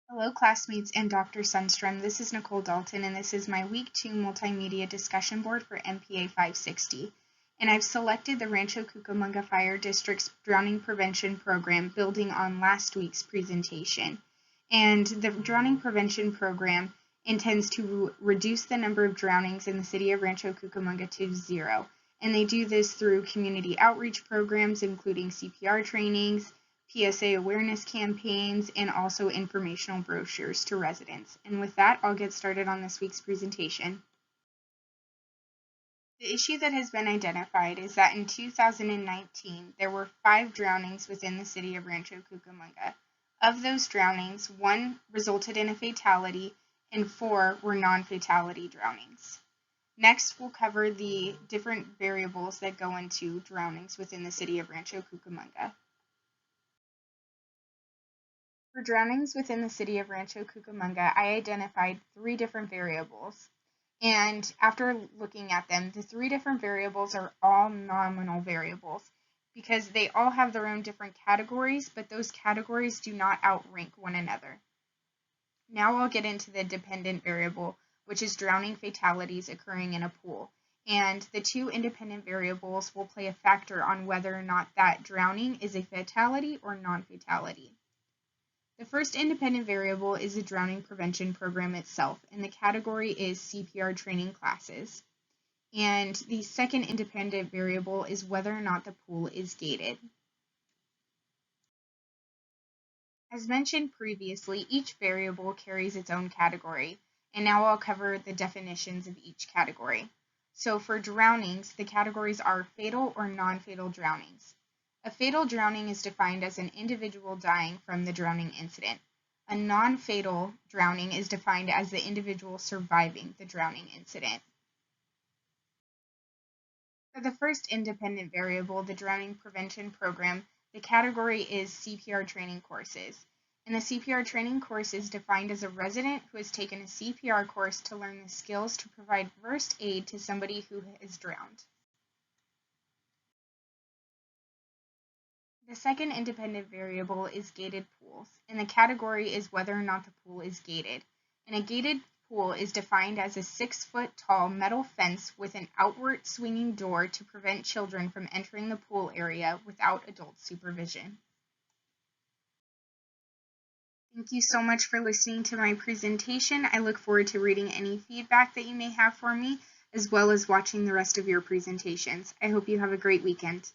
Hello, classmates and Dr. Sundstrom. This is Nicole Dalton, and this is my Week 2 Multimedia Discussion Board for MPA 560. And I've selected the Rancho Cucamonga Fire District's Drowning Prevention Program, building on last week's presentation. And the Drowning Prevention Program intends to reduce the number of drownings in the city of Rancho Cucamonga to 0. And they do this through community outreach programs, including CPR trainings, PSA awareness campaigns, and also informational brochures to residents. And with that, I'll get started on this week's presentation. The issue that has been identified is that in 2019, there were 5 drownings within the city of Rancho Cucamonga. Of those drownings, 1 resulted in a fatality and 4 were non-fatality drownings. Next, we'll cover the different variables that go into drownings within the city of Rancho Cucamonga. For drownings within the city of Rancho Cucamonga, I identified 3 different variables. And after looking at them, the 3 different variables are all nominal variables because they all have their own different categories, but those categories do not outrank one another. Now I'll get into the dependent variable, which is drowning fatalities occurring in a pool. And the 2 independent variables will play a factor on whether or not that drowning is a fatality or non-fatality. The first independent variable is the drowning prevention program itself, and the category is CPR training classes. And the second independent variable is whether or not the pool is gated. As mentioned previously, each variable carries its own category, and now I'll cover the definitions of each category. So for drownings, the categories are fatal or non-fatal drownings. A fatal drowning is defined as an individual dying from the drowning incident. A non-fatal drowning is defined as the individual surviving the drowning incident. For the first independent variable, the drowning prevention program, the category is CPR training courses. And the CPR training course is defined as a resident who has taken a CPR course to learn the skills to provide first aid to somebody who is drowned. The second independent variable is gated pools, and the category is whether or not the pool is gated. And a gated pool is defined as a 6-foot-tall metal fence with an outward swinging door to prevent children from entering the pool area without adult supervision. Thank you so much for listening to my presentation. I look forward to reading any feedback that you may have for me, as well as watching the rest of your presentations. I hope you have a great weekend.